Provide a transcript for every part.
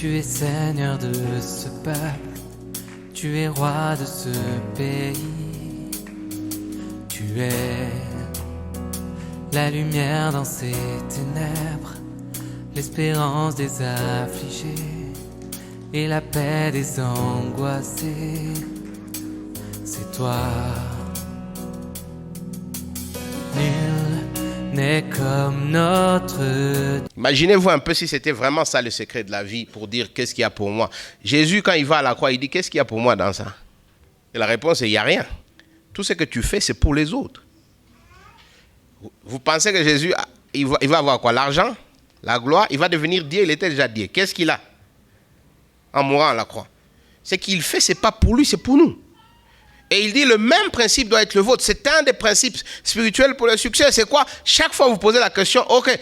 Tu es Seigneur de ce peuple, tu es roi de ce pays. Tu es la lumière dans ces ténèbres, l'espérance des affligés et la paix des angoissés. C'est toi. Nul n'est comme notre... Imaginez-vous un peu si c'était vraiment ça le secret de la vie pour dire qu'est-ce qu'il y a pour moi. Jésus, quand il va à la croix, il dit qu'est-ce qu'il y a pour moi dans ça? Et la réponse est il n'y a rien. Tout ce que tu fais, c'est pour les autres. Vous pensez que Jésus, il va avoir quoi? L'argent? La gloire? Il va devenir Dieu, il était déjà Dieu. Qu'est-ce qu'il a en mourant à la croix? Ce qu'il fait, ce n'est pas pour lui, c'est pour nous. Et il dit le même principe doit être le vôtre. C'est un des principes spirituels pour le succès. C'est quoi? Chaque fois vous posez la question, ok,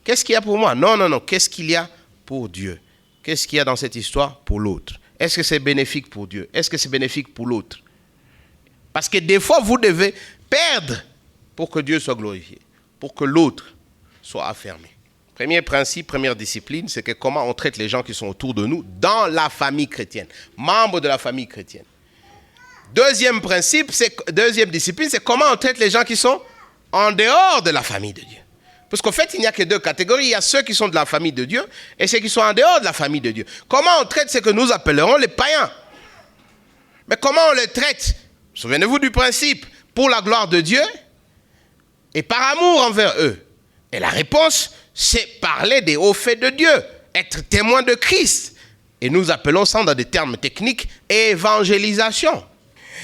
qu'est-ce qu'il y a pour moi? Non, non, non. Qu'est-ce qu'il y a pour Dieu? Qu'est-ce qu'il y a dans cette histoire pour l'autre? Est-ce que c'est bénéfique pour Dieu? Est-ce que c'est bénéfique pour l'autre? Parce que des fois, vous devez perdre pour que Dieu soit glorifié, pour que l'autre soit affermi. Premier principe, première discipline, c'est que comment on traite les gens qui sont autour de nous dans la famille chrétienne, membres de la famille chrétienne. Deuxième principe, deuxième discipline, c'est comment on traite les gens qui sont en dehors de la famille de Dieu. Parce qu'en fait, il n'y a que deux catégories. Il y a ceux qui sont de la famille de Dieu et ceux qui sont en dehors de la famille de Dieu. Comment on traite ce que nous appellerons les païens? Mais comment on les traite? Souvenez-vous du principe, pour la gloire de Dieu et par amour envers eux. Et la réponse, c'est parler des hauts faits de Dieu, être témoin de Christ. Et nous appelons ça dans des termes techniques, évangélisation.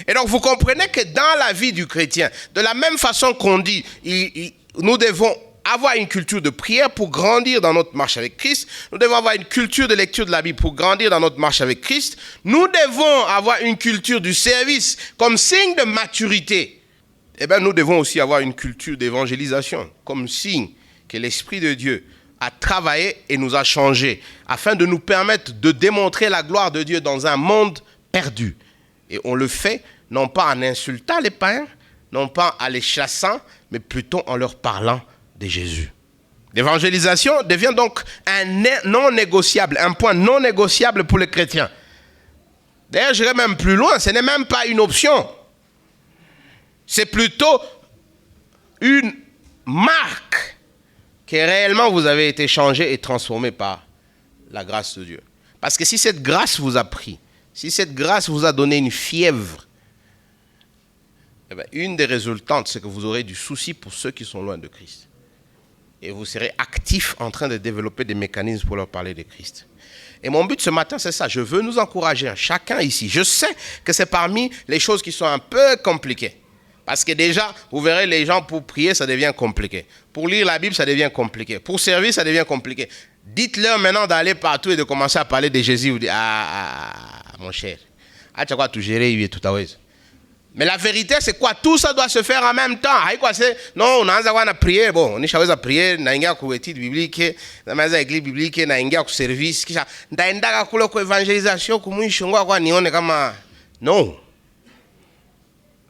Et donc vous comprenez que dans la vie du chrétien, de la même façon qu'on dit, nous devons avoir une culture de prière pour grandir dans notre marche avec Christ. Nous devons avoir une culture de lecture de la Bible pour grandir dans notre marche avec Christ. Nous devons avoir une culture du service comme signe de maturité. Eh bien, nous devons aussi avoir une culture d'évangélisation comme signe que l'Esprit de Dieu a travaillé et nous a changés afin de nous permettre de démontrer la gloire de Dieu dans un monde perdu. Et on le fait non pas en insultant les païens, non pas en les chassant, mais plutôt en leur parlant de Jésus. L'évangélisation devient donc un non négociable, un point non négociable pour les chrétiens. D'ailleurs, j'irai même plus loin, ce n'est même pas une option. C'est plutôt une marque que réellement vous avez été changé et transformé par la grâce de Dieu. Parce que si cette grâce vous a pris, si cette grâce vous a donné une fièvre, eh bien, une des résultantes, c'est que vous aurez du souci pour ceux qui sont loin de Christ. Et vous serez actif en train de développer des mécanismes pour leur parler de Christ. Et mon but ce matin, c'est ça. Je veux nous encourager, chacun ici. Je sais que c'est parmi les choses qui sont un peu compliquées. Parce que déjà, vous verrez, les gens, pour prier, ça devient compliqué. Pour lire la Bible, ça devient compliqué. Pour servir, ça devient compliqué. Dites-leur maintenant d'aller partout et de commencer à parler de Jésus. Vous dites, mon cher, tu as quoi tout gérer, tout à l'heure. Mais la vérité, c'est quoi? Tout ça doit se faire en même temps. Non, on a prié. Bon, on a prié, on a une étude biblique, on a une église biblique, on a un service. On a une évangélisation. Non.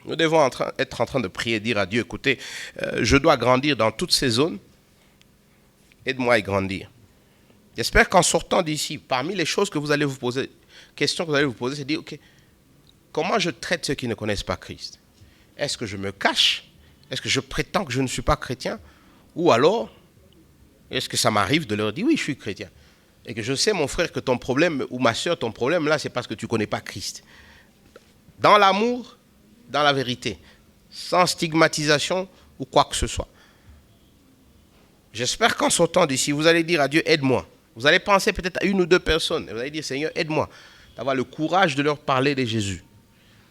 Nous devons être en train de prier, dire à Dieu, écoutez, je dois grandir dans toutes ces zones. Aide-moi à y grandir. J'espère qu'en sortant d'ici, parmi les choses que vous allez vous poser, questions que vous allez vous poser, c'est dire, ok, comment je traite ceux qui ne connaissent pas Christ? Est-ce que je me cache? Est-ce que je prétends que je ne suis pas chrétien? Ou alors, est-ce que ça m'arrive de leur dire, oui, je suis chrétien? Et que je sais, mon frère, que ton problème, ou ma soeur, ton problème, là, c'est parce que tu ne connais pas Christ. Dans l'amour, dans la vérité, sans stigmatisation ou quoi que ce soit. J'espère qu'en sortant d'ici, vous allez dire à Dieu, aide-moi. Vous allez penser peut-être à une ou deux personnes. Et vous allez dire, Seigneur, aide-moi d'avoir le courage de leur parler de Jésus.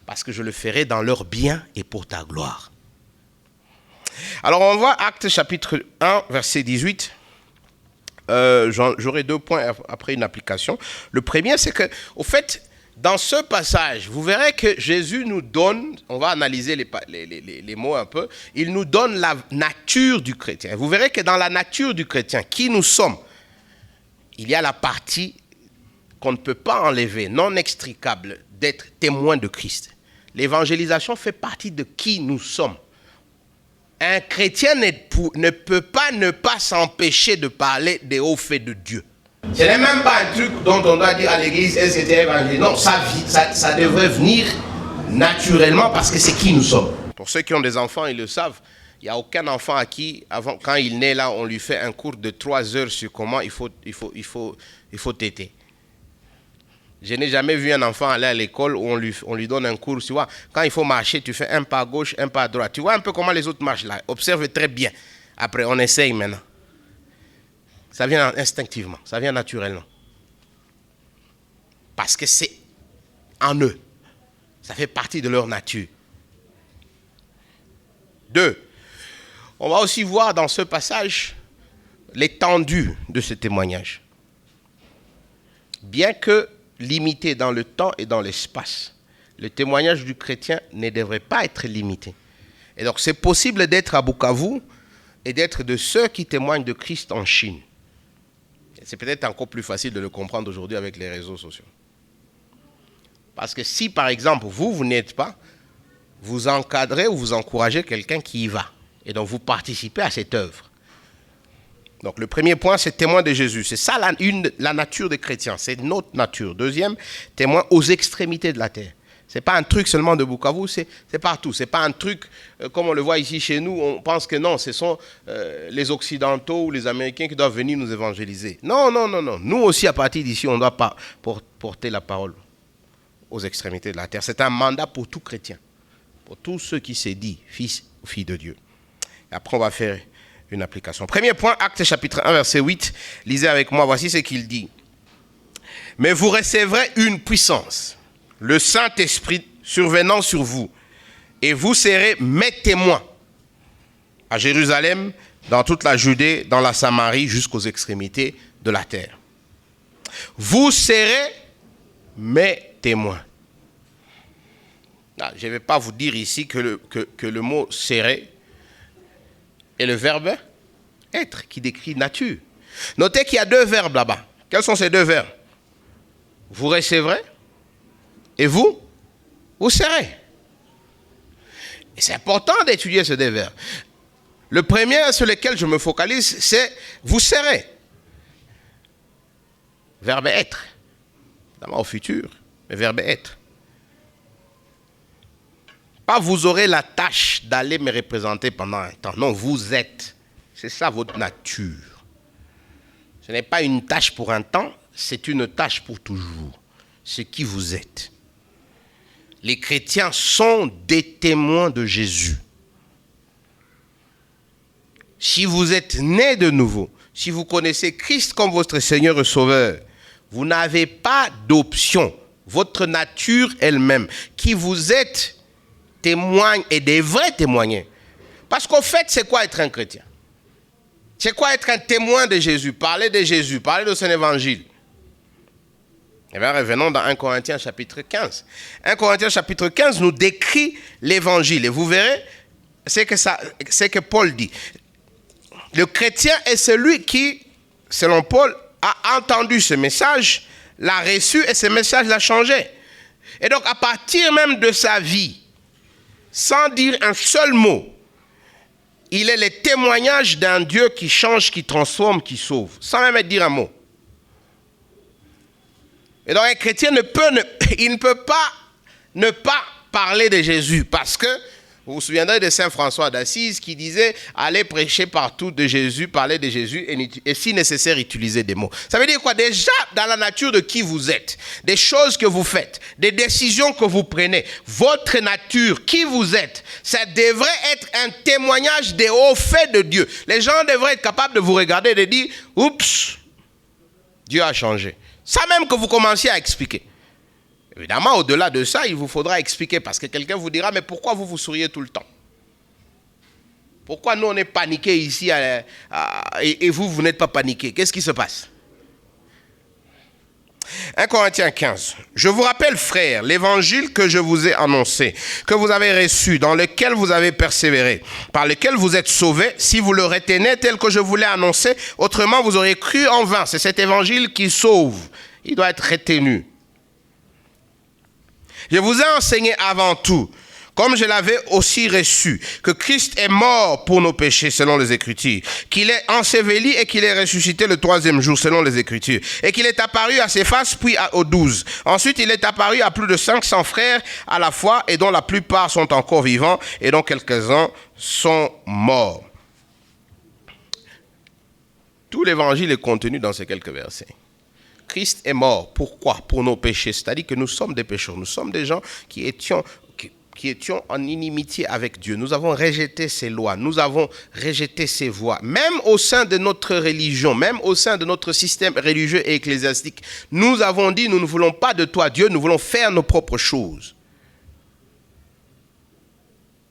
Parce que je le ferai dans leur bien et pour ta gloire. Alors on voit Actes chapitre 1, verset 18. J'aurai 2 points après une application. Le premier, c'est que, au fait, dans ce passage, vous verrez que Jésus nous donne, on va analyser les mots un peu, il nous donne la nature du chrétien. Vous verrez que dans la nature du chrétien, qui nous sommes, il y a la partie qu'on ne peut pas enlever, non extricable, d'être témoin de Christ. L'évangélisation fait partie de qui nous sommes. Un chrétien ne peut pas ne pas s'empêcher de parler des hauts faits de Dieu. Ce n'est même pas un truc dont on doit dire à l'église, est-ce que c'est évangile? Non, ça devrait venir naturellement parce que c'est qui nous sommes. Pour ceux qui ont des enfants, ils le savent. Il n'y a aucun enfant à qui, quand il naît là, on lui fait un cours de 3 heures sur comment il faut téter. Je n'ai jamais vu un enfant aller à l'école où on lui donne un cours. Tu vois, quand il faut marcher, tu fais un pas à gauche, un pas à droite. Tu vois un peu comment les autres marchent là. Observe très bien. Après, on essaye maintenant. Ça vient instinctivement, ça vient naturellement. Parce que c'est en eux. Ça fait partie de leur nature. 2. On va aussi voir dans ce passage l'étendue de ce témoignage. Bien que limité dans le temps et dans l'espace, le témoignage du chrétien ne devrait pas être limité. Et donc c'est possible d'être à Bukavu et d'être de ceux qui témoignent de Christ en Chine. Et c'est peut-être encore plus facile de le comprendre aujourd'hui avec les réseaux sociaux. Parce que si par exemple vous n'êtes pas, vous encadrez ou vous encouragez quelqu'un qui y va. Et donc vous participez à cette œuvre. Donc le premier point, c'est témoin de Jésus. C'est ça la nature des chrétiens. C'est notre nature. Deuxième, témoin aux extrémités de la terre. Ce n'est pas un truc seulement de Bukavu, c'est partout. Ce n'est pas un truc comme on le voit ici chez nous. On pense que non, ce sont les Occidentaux ou les Américains qui doivent venir nous évangéliser. Non, non, non, non. Nous aussi, à partir d'ici, on doit pas porter la parole aux extrémités de la terre. C'est un mandat pour tout chrétien. Pour tous ceux qui se disent fils ou filles de Dieu. Et après, on va faire une application. Premier point, Actes chapitre 1, verset 8. Lisez avec moi, voici ce qu'il dit. Mais vous recevrez une puissance, le Saint-Esprit survenant sur vous, et vous serez mes témoins à Jérusalem, dans toute la Judée, dans la Samarie, jusqu'aux extrémités de la terre. Vous serez mes témoins. Je ne vais pas vous dire ici que le mot « serrer » est le verbe « être » qui décrit nature. Notez qu'il y a 2 verbes là-bas. Quels sont ces 2 verbes? Vous recevrez et vous serez. Et c'est important d'étudier ces 2 verbes. Le premier sur lequel je me focalise, c'est « vous serez ». Verbe « être ». Évidemment au futur, mais verbe « être ». Pas vous aurez la tâche d'aller me représenter pendant un temps. Non, vous êtes. C'est ça votre nature. Ce n'est pas une tâche pour un temps, c'est une tâche pour toujours. C'est qui vous êtes. Les chrétiens sont des témoins de Jésus. Si vous êtes nés de nouveau, si vous connaissez Christ comme votre Seigneur et Sauveur, vous n'avez pas d'option. Votre nature elle-même, qui vous êtes, témoigne et devrait témoigner. Parce qu'au fait, c'est quoi être un chrétien? C'est quoi être un témoin de Jésus? Parler de Jésus, parler de son évangile. Eh bien, revenons dans 1 Corinthiens chapitre 15. 1 Corinthiens chapitre 15 nous décrit l'évangile. Et vous verrez ce que Paul dit. Le chrétien est celui qui, selon Paul, a entendu ce message, l'a reçu et ce message l'a changé. Et donc, à partir même de sa vie, sans dire un seul mot, il est le témoignage d'un Dieu qui change, qui transforme, qui sauve, sans même dire un mot. Et donc un chrétien ne peut pas ne pas parler de Jésus, parce que vous vous souviendrez de Saint François d'Assise qui disait « Allez prêcher partout de Jésus, parler de Jésus et si nécessaire, utiliser des mots. » Ça veut dire quoi? Déjà, dans la nature de qui vous êtes, des choses que vous faites, des décisions que vous prenez, votre nature, qui vous êtes, ça devrait être un témoignage des hauts faits de Dieu. Les gens devraient être capables de vous regarder et de dire « Oups, Dieu a changé. » Ça même que vous commenciez à expliquer. Évidemment, au-delà de ça, il vous faudra expliquer parce que quelqu'un vous dira « Mais pourquoi vous souriez tout le temps? Pourquoi nous, on est paniqués ici et vous n'êtes pas paniqués? Qu'est-ce qui se passe ?» 1 Corinthiens 15. « Je vous rappelle, frères, l'évangile que je vous ai annoncé, que vous avez reçu, dans lequel vous avez persévéré, par lequel vous êtes sauvés, si vous le retenez tel que je vous l'ai annoncé, autrement vous auriez cru en vain. » C'est cet évangile qui sauve. Il doit être retenu. « Je vous ai enseigné avant tout Comme je l'avais aussi reçu, que Christ est mort pour nos péchés selon les Écritures, qu'il est enseveli et qu'il est ressuscité le 3e jour selon les Écritures, et qu'il est apparu à Céphas puis aux 12. Ensuite, il est apparu à plus de 500 frères à la fois, et dont la plupart sont encore vivants, et dont quelques-uns sont morts. Tout l'évangile est contenu dans ces quelques versets. Christ est mort. Pourquoi? Pour nos péchés. C'est-à-dire que nous sommes des pécheurs. Nous sommes des gens qui étions en inimitié avec Dieu. Nous avons rejeté ses lois, nous avons rejeté ses voies. Même au sein de notre religion, même au sein de notre système religieux et ecclésiastique, nous avons dit, nous ne voulons pas de toi, Dieu, nous voulons faire nos propres choses.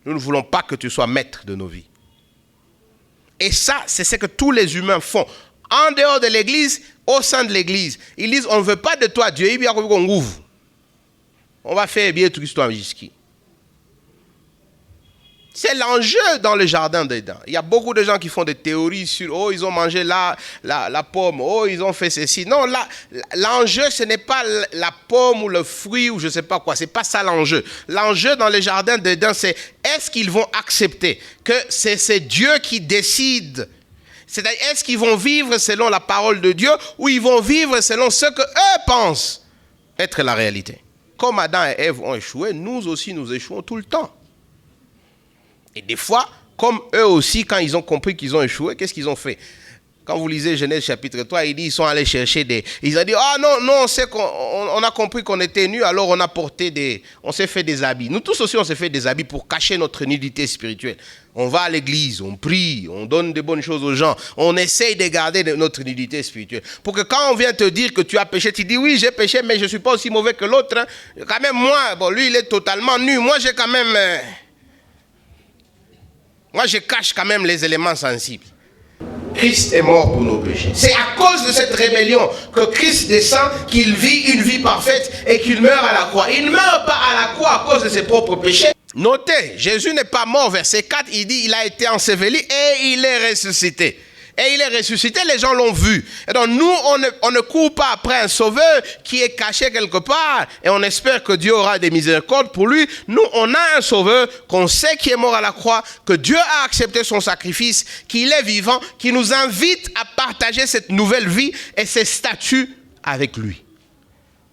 Nous ne voulons pas que tu sois maître de nos vies. Et ça, c'est ce que tous les humains font. En dehors de l'église, au sein de l'église, ils disent, on ne veut pas de toi, Dieu, on va faire bien tout l'histoire jusqu'ici. C'est l'enjeu dans le jardin d'Éden. Il y a beaucoup de gens qui font des théories sur « Oh, ils ont mangé la pomme. Oh, ils ont fait ceci. » Non, l'enjeu, ce n'est pas la pomme ou le fruit ou je ne sais pas quoi. Ce n'est pas ça l'enjeu. L'enjeu dans le jardin d'Éden, c'est est-ce qu'ils vont accepter que c'est Dieu qui décide? C'est-à-dire, est-ce qu'ils vont vivre selon la parole de Dieu ou ils vont vivre selon ce qu'eux pensent être la réalité? Comme Adam et Ève ont échoué, nous aussi nous échouons tout le temps. Et des fois, comme eux aussi, quand ils ont compris qu'ils ont échoué, qu'est-ce qu'ils ont fait? Quand vous lisez Genèse chapitre 3, il dit ils sont allés chercher ils ont dit, ah non, on a compris qu'on était nus, alors on s'est fait des habits. Nous tous aussi, on s'est fait des habits pour cacher notre nudité spirituelle. On va à l'église, on prie, on donne de bonnes choses aux gens. On essaye de garder notre nudité spirituelle. Pour que quand on vient te dire que tu as péché, tu dis, oui, j'ai péché, mais je ne suis pas aussi mauvais que l'autre. Hein. Quand même, moi, lui, il est totalement nu. Moi, j'ai quand même... Moi, je cache quand même les éléments sensibles. Christ est mort pour nos péchés. C'est à cause de cette rébellion que Christ descend, qu'il vit une vie parfaite et qu'il meurt à la croix. Il ne meurt pas à la croix à cause de ses propres péchés. Notez, Jésus n'est pas mort. Verset 4, il dit il a été enseveli et il est ressuscité. Et il est ressuscité, les gens l'ont vu. Et donc nous, on ne court pas après un sauveur qui est caché quelque part. Et on espère que Dieu aura des miséricordes pour lui. Nous, on a un sauveur qu'on sait qui est mort à la croix, que Dieu a accepté son sacrifice, qu'il est vivant, qui nous invite à partager cette nouvelle vie et ses statuts avec lui.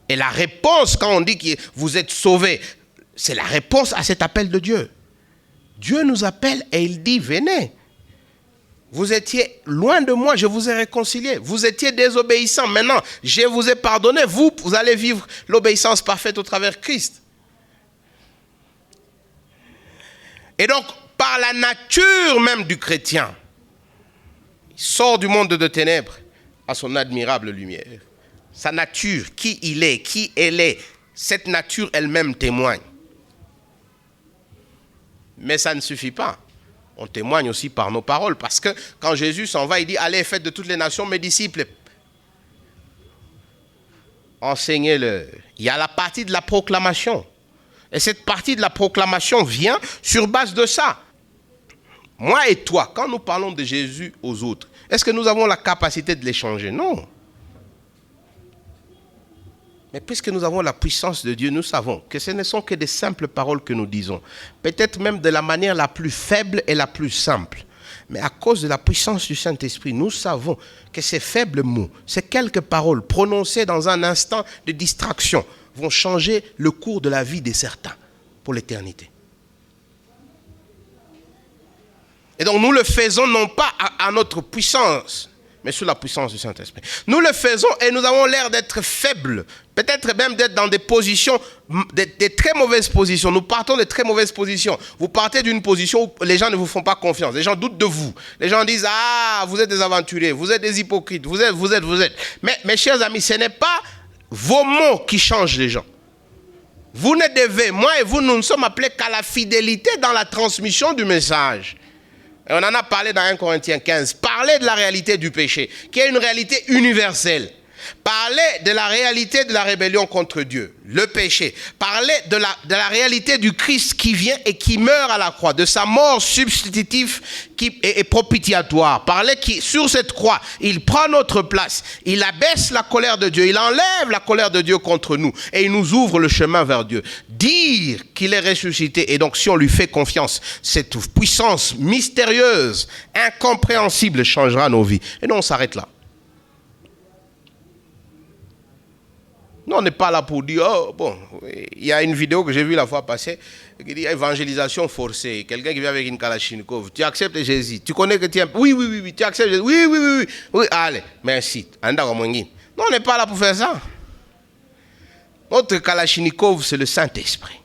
Et la réponse, quand on dit que vous êtes sauvés, c'est la réponse à cet appel de Dieu. Dieu nous appelle et il dit, venez. Vous étiez loin de moi, je vous ai réconcilié. Vous étiez désobéissants. Maintenant, je vous ai pardonné. Vous allez vivre l'obéissance parfaite au travers de Christ. Et donc, par la nature même du chrétien, il sort du monde de ténèbres à son admirable lumière. Sa nature, qui il est, qui elle est, cette nature elle-même témoigne. Mais ça ne suffit pas. On témoigne aussi par nos paroles, parce que quand Jésus s'en va, il dit, allez, faites de toutes les nations mes disciples. Enseignez-le. Il y a la partie de la proclamation. Et cette partie de la proclamation vient sur base de ça. Moi et toi, quand nous parlons de Jésus aux autres, est-ce que nous avons la capacité de l'échanger? Non. Mais puisque nous avons la puissance de Dieu, nous savons que ce ne sont que des simples paroles que nous disons. Peut-être même de la manière la plus faible et la plus simple. Mais à cause de la puissance du Saint-Esprit, nous savons que ces faibles mots, ces quelques paroles prononcées dans un instant de distraction, vont changer le cours de la vie de certains pour l'éternité. Et donc nous le faisons non pas à notre puissance, mais sous la puissance du Saint-Esprit. Nous le faisons et nous avons l'air d'être faibles, peut-être même d'être dans des positions, des très mauvaises positions. Nous partons de très mauvaises positions. Vous partez d'une position où les gens ne vous font pas confiance. Les gens doutent de vous. Les gens disent, ah, vous êtes des aventuriers, vous êtes des hypocrites, vous êtes. Mais mes chers amis, ce n'est pas vos mots qui changent les gens. Vous ne devez, moi et vous, nous ne sommes appelés qu'à la fidélité dans la transmission du message. Et on en a parlé dans 1 Corinthiens 15. Parler de la réalité du péché, qui est une réalité universelle. Parlait de la réalité de la rébellion contre Dieu, le péché. Parlait de la réalité du Christ qui vient et qui meurt à la croix, de sa mort substitutive qui est propitiatoire. Parlait qui, sur cette croix, il prend notre place. Il abaisse la colère de Dieu. Il enlève la colère de Dieu contre nous. Et il nous ouvre le chemin vers Dieu. Dire qu'il est ressuscité, et donc si on lui fait confiance, cette puissance mystérieuse, incompréhensible, changera nos vies. Et nous, on s'arrête là. Nous, on n'est pas là pour dire, oh, bon, il y a une vidéo que j'ai vue la fois passée qui dit évangélisation forcée. Quelqu'un qui vient avec une Kalachnikov. Tu acceptes Jésus. Tu connais que tu aimes. Oui, oui, oui, oui. Tu acceptes Jésus. Oui, oui, oui, oui. Oui, allez, merci. Non, on n'est pas là pour faire ça. Notre Kalachnikov, c'est le Saint-Esprit.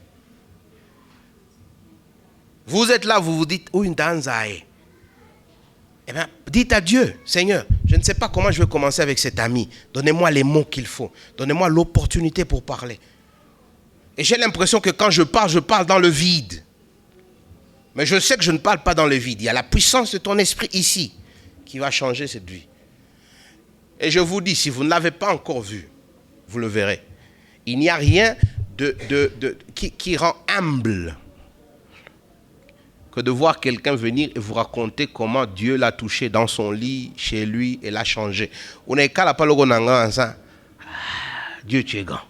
Vous êtes là, vous vous dites, où une danzaïe. Eh bien, dites à Dieu, Seigneur, je ne sais pas comment je vais commencer avec cet ami. Donnez-moi les mots qu'il faut. Donnez-moi l'opportunité pour parler. Et j'ai l'impression que quand je parle dans le vide. Mais je sais que je ne parle pas dans le vide. Il y a la puissance de ton esprit ici qui va changer cette vie. Et je vous dis, si vous ne l'avez pas encore vu, vous le verrez. Il n'y a rien qui rend humble que de voir quelqu'un venir et vous raconter comment Dieu l'a touché dans son lit, chez lui, et l'a changé. Dieu, tu es grand.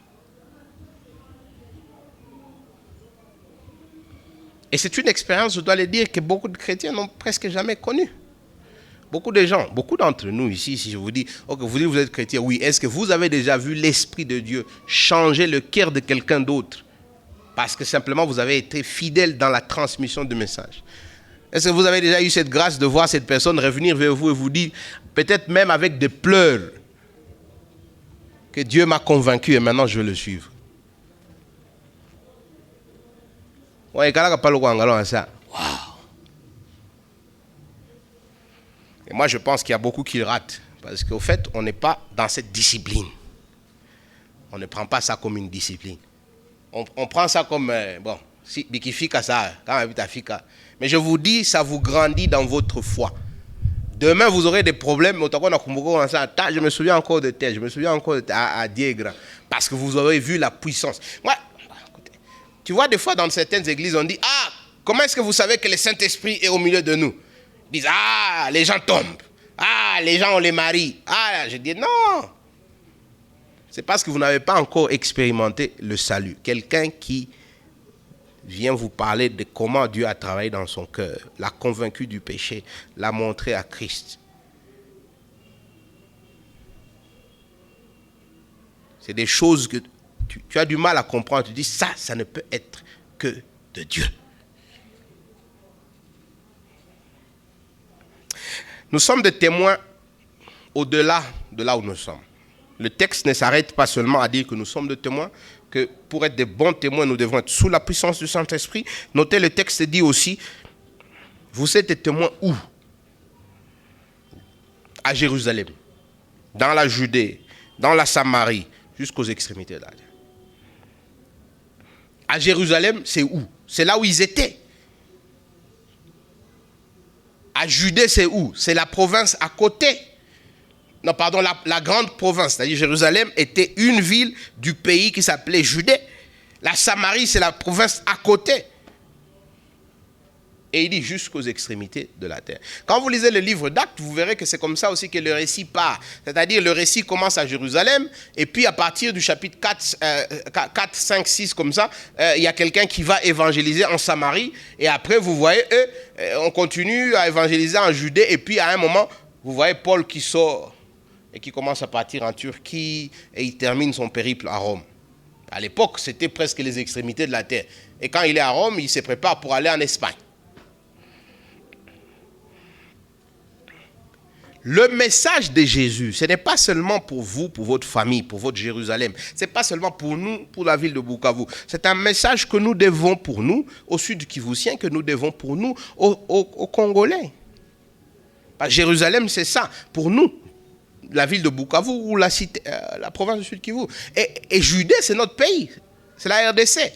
Et c'est une expérience, je dois le dire, que beaucoup de chrétiens n'ont presque jamais connue. Beaucoup de gens, beaucoup d'entre nous ici, si je vous dis, okay, vous dites vous êtes chrétien, oui, est-ce que vous avez déjà vu l'Esprit de Dieu changer le cœur de quelqu'un d'autre? Parce que simplement vous avez été fidèle dans la transmission du message. Est-ce que vous avez déjà eu cette grâce de voir cette personne revenir vers vous et vous dire, peut-être même avec des pleurs, que Dieu m'a convaincu et maintenant je vais le suivre? Waouh! Et moi je pense qu'il y a beaucoup qui le ratent. Parce qu'au fait, on n'est pas dans cette discipline. On ne prend pas ça comme une discipline. On prend ça comme, bon, si bikifika ça, quand même fika. Mais je vous dis, ça vous grandit dans votre foi. Demain, vous aurez des problèmes. Je me souviens encore de tel, je me souviens encore à Diègre. Parce que vous aurez vu la puissance. Moi, écoutez, tu vois, des fois, dans certaines églises, on dit, ah, comment est-ce que vous savez que le Saint-Esprit est au milieu de nous? Ils disent, ah, les gens tombent. Ah, les gens, on les marie. Ah, je dis, non. C'est parce que vous n'avez pas encore expérimenté le salut. Quelqu'un qui vient vous parler de comment Dieu a travaillé dans son cœur, l'a convaincu du péché, l'a montré à Christ. C'est des choses que tu as du mal à comprendre. Tu dis, ça ne peut être que de Dieu. Nous sommes des témoins au-delà de là où nous sommes. Le texte ne s'arrête pas seulement à dire que nous sommes des témoins, que pour être des bons témoins, nous devons être sous la puissance du Saint-Esprit. Notez, le texte dit aussi, vous êtes des témoins où? À Jérusalem, dans la Judée, dans la Samarie, jusqu'aux extrémités de la terre. À Jérusalem, c'est où? C'est là où ils étaient. À Judée, c'est où? C'est la province à côté. Non, pardon, la grande province, c'est-à-dire Jérusalem, était une ville du pays qui s'appelait Judée. La Samarie, c'est la province à côté. Et il dit jusqu'aux extrémités de la terre. Quand vous lisez le livre d'Actes, vous verrez que c'est comme ça aussi que le récit part. C'est-à-dire le récit commence à Jérusalem, et puis à partir du chapitre 4, 5, 6, comme ça, il y a quelqu'un qui va évangéliser en Samarie, et après, vous voyez, on continue à évangéliser en Judée, et puis à un moment, vous voyez Paul qui sort, et qui commence à partir en Turquie, et il termine son périple à Rome. À l'époque, c'était presque les extrémités de la terre. Et quand il est à Rome, il se prépare pour aller en Espagne. Le message de Jésus, ce n'est pas seulement pour vous, pour votre famille, pour votre Jérusalem. Ce n'est pas seulement pour nous, pour la ville de Bukavu. C'est un message que nous devons pour nous, au sud kivusien, que nous devons pour nous, aux Congolais. Parce que Jérusalem, c'est ça, pour nous. La ville de Bukavu ou la province du Sud-Kivu. Et Judée, c'est notre pays. C'est la RDC.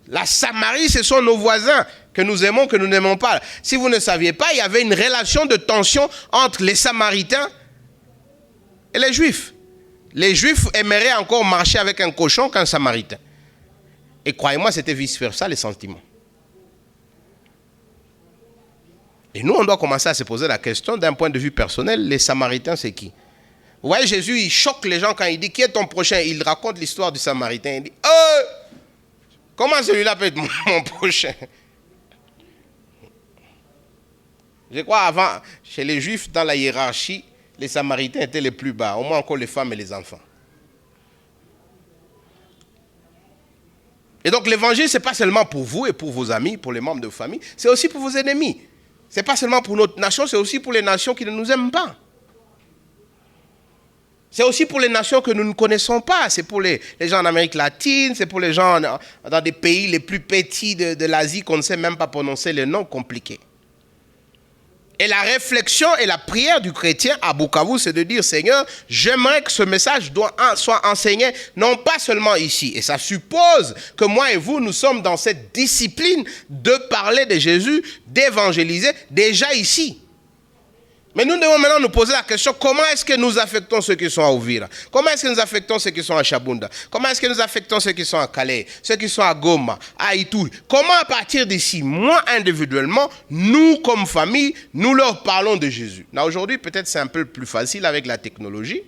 La Samarie, ce sont nos voisins que nous aimons, que nous n'aimons pas. Si vous ne saviez pas, il y avait une relation de tension entre les Samaritains et les Juifs. Les Juifs aimeraient encore marcher avec un cochon qu'un Samaritain. Et croyez-moi, c'était vice-versa les sentiments. Et nous, on doit commencer à se poser la question d'un point de vue personnel, les Samaritains, c'est qui? Vous voyez, Jésus, il choque les gens quand il dit, qui est ton prochain? Il raconte l'histoire du Samaritain. Il dit, comment celui-là peut être mon prochain? Je crois avant, chez les Juifs, dans la hiérarchie, les Samaritains étaient les plus bas, au moins encore les femmes et les enfants. Et donc l'évangile, ce n'est pas seulement pour vous et pour vos amis, pour les membres de vos familles, c'est aussi pour vos ennemis. Ce n'est pas seulement pour notre nation, c'est aussi pour les nations qui ne nous aiment pas. C'est aussi pour les nations que nous ne connaissons pas. C'est pour les gens en Amérique latine, c'est pour les gens dans des pays les plus petits de l'Asie qu'on ne sait même pas prononcer les noms compliqués. Et la réflexion et la prière du chrétien à Bukavu, c'est de dire, Seigneur, j'aimerais que ce message soit enseigné, non pas seulement ici. Et ça suppose que moi et vous, nous sommes dans cette discipline de parler de Jésus, d'évangéliser, déjà ici. Mais nous devons maintenant nous poser la question, comment est-ce que nous affectons ceux qui sont à Uvira? Comment est-ce que nous affectons ceux qui sont à Chabunda? Comment est-ce que nous affectons ceux qui sont à Calais? Ceux qui sont à Goma, à Ituri? Comment à partir d'ici, moi individuellement, nous comme famille, nous leur parlons de Jésus? Là aujourd'hui, peut-être c'est un peu plus facile avec la technologie.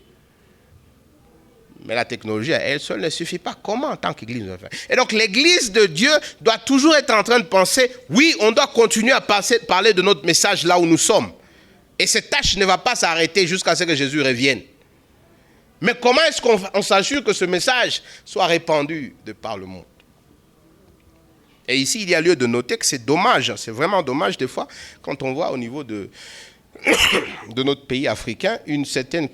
Mais la technologie à elle seule ne suffit pas. Comment en tant qu'Église nous le faire? Et donc l'Église de Dieu doit toujours être en train de penser, oui, on doit continuer à parler de notre message là où nous sommes. Et cette tâche ne va pas s'arrêter jusqu'à ce que Jésus revienne. Mais comment est-ce qu'on s'assure que ce message soit répandu de par le monde? Et ici, il y a lieu de noter que c'est dommage, c'est vraiment dommage des fois, quand on voit au niveau de notre pays africain, une certaine...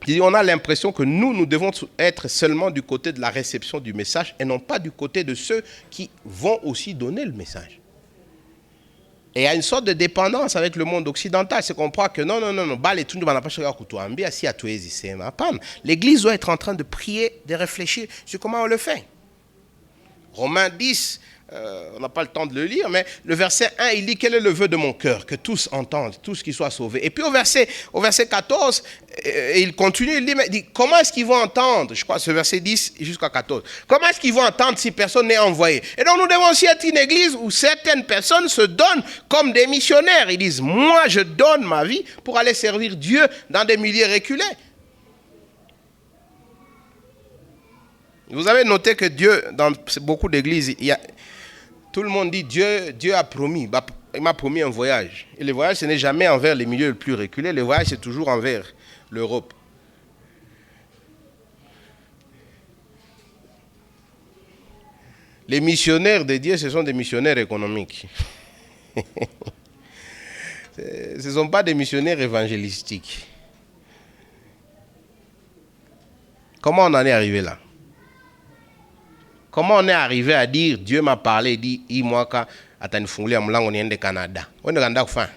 on a l'impression que nous devons être seulement du côté de la réception du message et non pas du côté de ceux qui vont aussi donner le message. Et il y a une sorte de dépendance avec le monde occidental. C'est qu'on croit que non. L'Église doit être en train de prier, de réfléchir sur comment on le fait. Romains 10, on n'a pas le temps de le lire, mais le verset 1, il dit, quel est le vœu de mon cœur? Que tous entendent, tous qui soient sauvés. Et puis au verset 14, il continue, il dit, comment est-ce qu'ils vont entendre? Je crois ce verset 10 jusqu'à 14. Comment est-ce qu'ils vont entendre si personne n'est envoyé? Et donc nous devons aussi être une église où certaines personnes se donnent comme des missionnaires. Ils disent, moi je donne ma vie pour aller servir Dieu dans des milieux reculés. Vous avez noté que Dieu, dans beaucoup d'églises, tout le monde dit Dieu a promis, il m'a promis un voyage. Et le voyage, ce n'est jamais envers les milieux les plus reculés, le voyage, c'est toujours envers l'Europe. Les missionnaires de Dieu, ce sont des missionnaires économiques. Ce ne sont pas des missionnaires évangélistiques. Comment on en est arrivé là? Comment on est arrivé à dire, Dieu m'a parlé, il dit, Imwaka, atanifungulia ya mlango niende Canada. Wende Canada kufanya.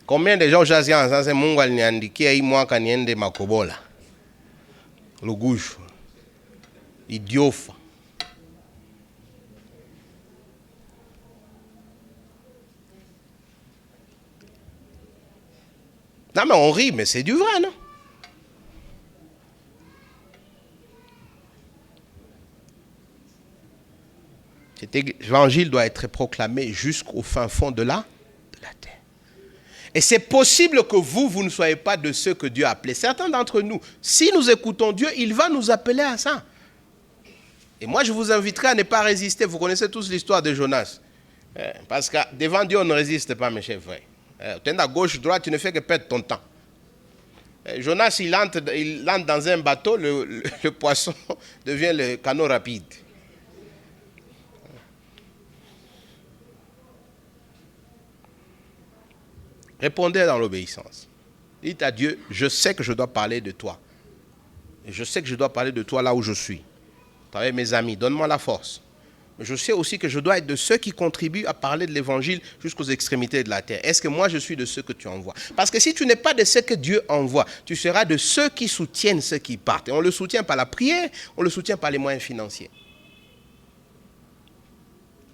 Combien de gens aujourd'hui sasa Mungu aliniandikia Imwaka niende Makobola, Lugushu, Idiofa. Non mais on rit, mais c'est du vrai, non? Cet évangile doit être proclamé jusqu'au fin fond de la terre. Et c'est possible que vous ne soyez pas de ceux que Dieu a appelés. Certains d'entre nous, si nous écoutons Dieu, il va nous appeler à ça. Et moi, je vous inviterai à ne pas résister. Vous connaissez tous l'histoire de Jonas. Parce que devant Dieu, on ne résiste pas, mes chers frères. Tu es à gauche, droite, tu ne fais que perdre ton temps. Jonas, il entre dans un bateau, le poisson devient le canot rapide. Répondez dans l'obéissance. Dites à Dieu, je sais que je dois parler de toi. Et je sais que je dois parler de toi là où je suis. Avec mes amis, donne-moi la force. Mais je sais aussi que je dois être de ceux qui contribuent à parler de l'évangile jusqu'aux extrémités de la terre. Est-ce que moi je suis de ceux que tu envoies? Parce que si tu n'es pas de ceux que Dieu envoie, tu seras de ceux qui soutiennent ceux qui partent. Et on le soutient par la prière, on le soutient par les moyens financiers.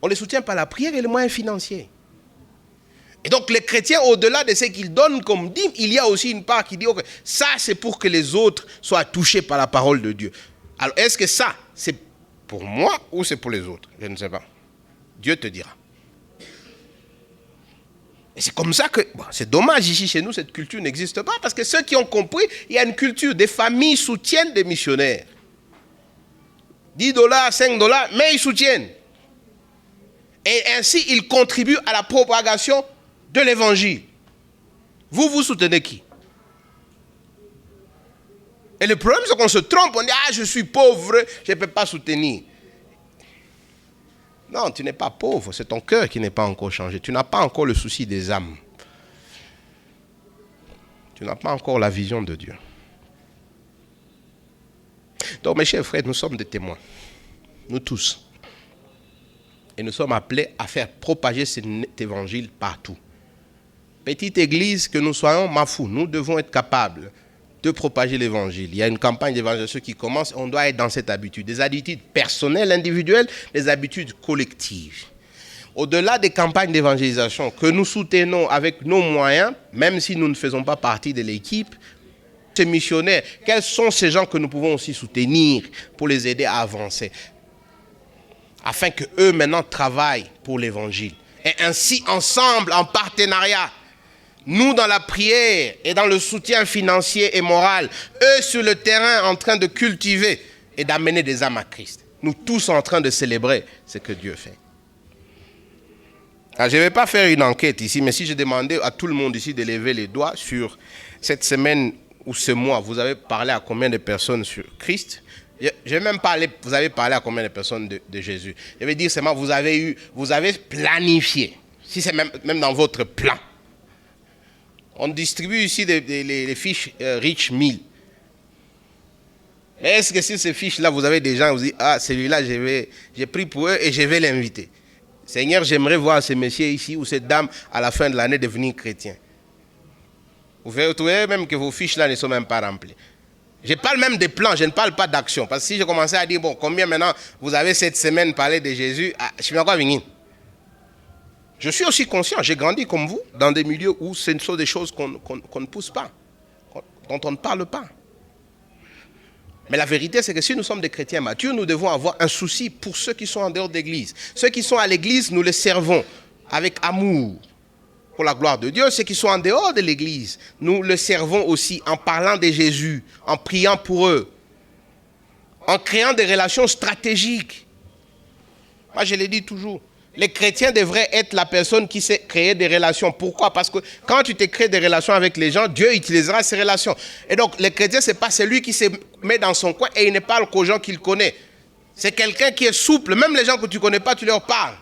On le soutient par la prière et les moyens financiers. Et donc les chrétiens, au-delà de ce qu'ils donnent comme dîme, il y a aussi une part qui dit ok, ça c'est pour que les autres soient touchés par la parole de Dieu. Alors est-ce que ça c'est pour moi ou c'est pour les autres? Je ne sais pas. Dieu te dira. Et c'est comme ça que, c'est dommage ici chez nous, cette culture n'existe pas, parce que ceux qui ont compris, il y a une culture, des familles soutiennent des missionnaires. $10, $5, mais ils soutiennent. Et ainsi, ils contribuent à la propagation de l'évangile. Vous soutenez qui? Et le problème, c'est qu'on se trompe, on dit, je suis pauvre, je ne peux pas soutenir. Non, tu n'es pas pauvre, c'est ton cœur qui n'est pas encore changé. Tu n'as pas encore le souci des âmes. Tu n'as pas encore la vision de Dieu. Donc, mes chers frères, nous sommes des témoins. Nous tous. Et nous sommes appelés à faire propager cet évangile partout. Petite église que nous soyons, ma fou, nous devons être capables de propager l'évangile. Il y a une campagne d'évangélisation qui commence, on doit être dans cette habitude. Des habitudes personnelles, individuelles, des habitudes collectives. Au-delà des campagnes d'évangélisation que nous soutenons avec nos moyens, même si nous ne faisons pas partie de l'équipe, ces missionnaires, quels sont ces gens que nous pouvons aussi soutenir pour les aider à avancer, afin qu'eux maintenant travaillent pour l'évangile. Et ainsi, ensemble, en partenariat, nous dans la prière et dans le soutien financier et moral, eux sur le terrain en train de cultiver et d'amener des âmes à Christ. Nous tous en train de célébrer ce que Dieu fait. Alors, je ne vais pas faire une enquête ici, mais si je demandais à tout le monde ici de lever les doigts sur cette semaine ou ce mois, vous avez parlé à combien de personnes sur Christ? Je vais même parler, vous avez parlé à combien de personnes de Jésus? Je vais dire seulement, vous avez planifié, si c'est même dans votre plan. On distribue ici les fiches Rich 1000. Est-ce que sur ces fiches-là, vous avez des gens, vous dites, celui-là, j'ai pris pour eux et je vais l'inviter. Seigneur, j'aimerais voir ce monsieur ici ou cette dame à la fin de l'année devenir chrétien. Vous trouvez même que vos fiches-là ne sont même pas remplies. Je parle même des plans, je ne parle pas d'action. Parce que si je commençais à dire, combien maintenant vous avez cette semaine parlé de Jésus, je suis encore venu. Je suis aussi conscient, j'ai grandi comme vous, dans des milieux où ce sont des choses qu'on ne pousse pas, dont on ne parle pas. Mais la vérité, c'est que si nous sommes des chrétiens matures, nous devons avoir un souci pour ceux qui sont en dehors de l'église. Ceux qui sont à l'église, nous les servons avec amour pour la gloire de Dieu. Ceux qui sont en dehors de l'église, nous les servons aussi en parlant de Jésus, en priant pour eux, en créant des relations stratégiques. Moi, je l'ai dit toujours. Les chrétiens devraient être la personne qui sait créer des relations. Pourquoi? Parce que quand tu te crées des relations avec les gens, Dieu utilisera ces relations. Et donc, les chrétiens, ce n'est pas celui qui se met dans son coin et il ne parle qu'aux gens qu'il connaît. C'est quelqu'un qui est souple. Même les gens que tu ne connais pas, tu leur parles.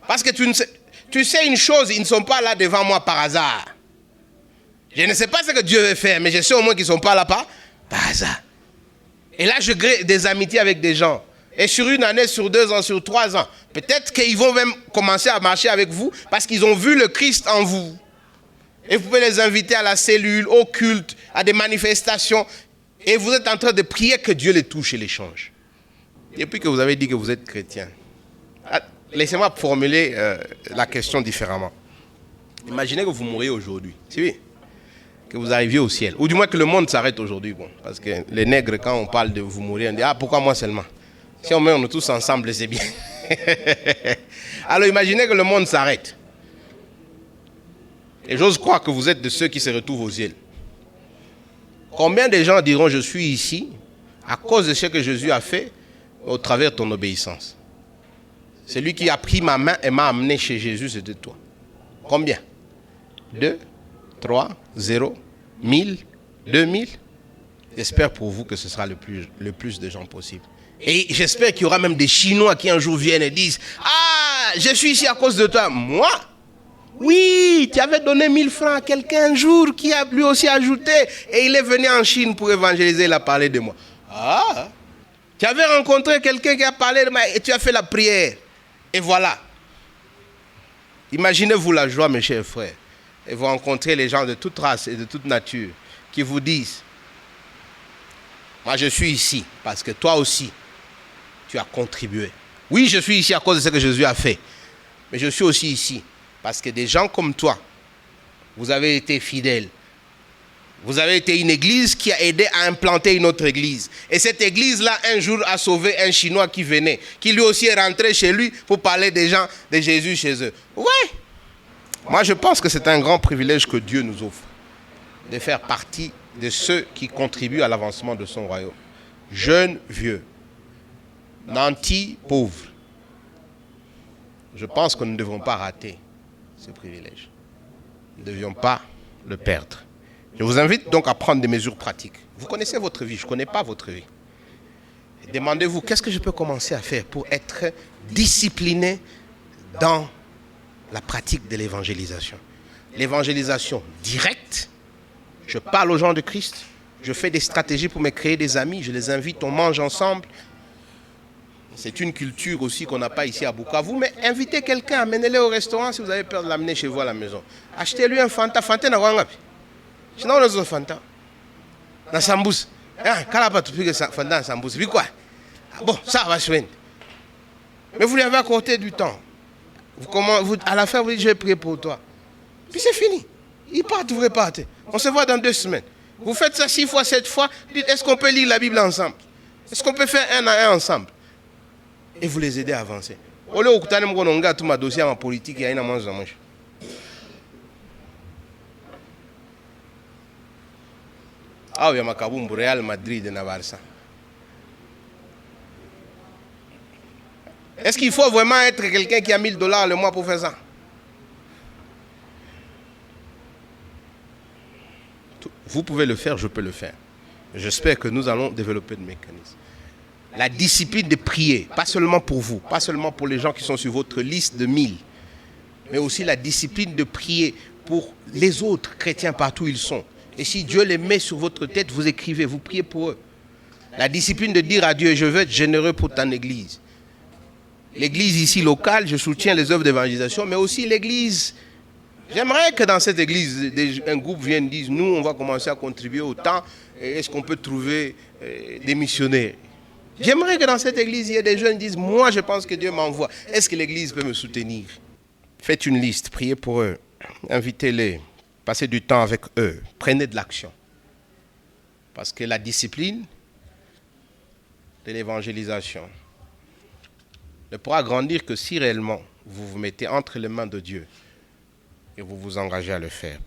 Parce que tu sais une chose, ils ne sont pas là devant moi par hasard. Je ne sais pas ce que Dieu veut faire, mais je sais au moins qu'ils ne sont pas là par hasard. Et là, je crée des amitiés avec des gens. Et sur une année, sur 2 ans, sur 3 ans, peut-être qu'ils vont même commencer à marcher avec vous parce qu'ils ont vu le Christ en vous. Et vous pouvez les inviter à la cellule, au culte, à des manifestations. Et vous êtes en train de prier que Dieu les touche et les change. Depuis que vous avez dit que vous êtes chrétien, laissez-moi formuler la question différemment. Imaginez que vous mouriez aujourd'hui. C'est vrai. Que vous arriviez au ciel. Ou du moins que le monde s'arrête aujourd'hui. Parce que les nègres, quand on parle de vous mourir, on dit « pourquoi moi seulement ?» Si on meurt, on est tous ensemble, c'est bien. Alors imaginez que le monde s'arrête. Et j'ose croire que vous êtes de ceux qui se retrouvent au ciel. Combien de gens diront, je suis ici à cause de ce que Jésus a fait au travers de ton obéissance? Celui qui a pris ma main et m'a amené chez Jésus, c'était toi. Combien? 2, 3, 0, 1000, 2000? J'espère pour vous que ce sera le plus de gens possible. Et j'espère qu'il y aura même des Chinois qui un jour viennent et disent « je suis ici à cause de toi. » Moi? Oui, tu avais donné 1000 francs à quelqu'un un jour qui a lui aussi ajouté et il est venu en Chine pour évangéliser, il a parlé de moi. Tu avais rencontré quelqu'un qui a parlé de moi et tu as fait la prière. Et voilà. Imaginez-vous la joie, mes chers frères. Et vous rencontrez les gens de toute race et de toute nature qui vous disent « Moi, je suis ici parce que toi aussi, tu as contribué. Oui, je suis ici à cause de ce que Jésus a fait. Mais je suis aussi ici Parce que des gens comme toi, vous avez été fidèles. Vous avez été une église qui a aidé à implanter une autre église. Et cette église-là, un jour, a sauvé un Chinois qui venait, qui lui aussi est rentré chez lui pour parler des gens, de Jésus chez eux. Ouais. Moi, je pense que c'est un grand privilège que Dieu nous offre, de faire partie de ceux qui contribuent à l'avancement de son royaume. Jeunes, vieux, nantis, pauvres. Je pense que nous ne devons pas rater ce privilège. Nous ne devions pas le perdre. Je vous invite donc à prendre des mesures pratiques. Vous connaissez votre vie, je ne connais pas votre vie. Demandez-vous, qu'est-ce que je peux commencer à faire pour être discipliné dans la pratique de l'évangélisation. L'évangélisation directe, je parle aux gens de Christ, je fais des stratégies pour me créer des amis, je les invite, on mange ensemble. C'est une culture aussi qu'on n'a pas ici à Bukavu, mais invitez quelqu'un, amenez-le au restaurant si vous avez peur de l'amener chez vous à la maison. Achetez-lui un Fanta, Fanta na wangapi. Sinon, on a un Fanta. Na Sambous. Kalapa tu piques Fanta na Sambous. Puis quoi? Bon, ça va se faire. Mais vous lui avez accordé du temps. À la fin, vous dites, je vais prier pour toi. Puis c'est fini. Il part, vous repartez. On se voit dans 2 semaines. Vous faites ça 6 fois, 7 fois. Dites, est-ce qu'on peut lire la Bible ensemble? Est-ce qu'on peut faire 1 à 1 ensemble? Et vous les aidez à avancer. Au lieu où vous avez tout ma dossier en politique, il y a une amende de manche. Ah oui, Makabumbu, Real Madrid et Navarsa. Est-ce qu'il faut vraiment être quelqu'un qui a $1000 le mois pour faire ça? Vous pouvez le faire, je peux le faire. J'espère que nous allons développer des mécanismes. La discipline de prier, pas seulement pour vous, pas seulement pour les gens qui sont sur votre liste de 1000, mais aussi la discipline de prier pour les autres chrétiens partout où ils sont. Et si Dieu les met sur votre tête, vous écrivez, vous priez pour eux. La discipline de dire à Dieu, je veux être généreux pour ton église. L'église ici locale, je soutiens les œuvres d'évangélisation, mais aussi l'église. J'aimerais que dans cette église, un groupe vienne et dise, nous, on va commencer à contribuer autant. Est-ce qu'on peut trouver des missionnaires? J'aimerais que dans cette église, il y ait des jeunes qui disent, moi, je pense que Dieu m'envoie. Est-ce que l'église peut me soutenir? Faites une liste, priez pour eux, invitez-les, passez du temps avec eux, prenez de l'action. Parce que la discipline de l'évangélisation ne pourra grandir que si réellement vous vous mettez entre les mains de Dieu et vous vous engagez à le faire.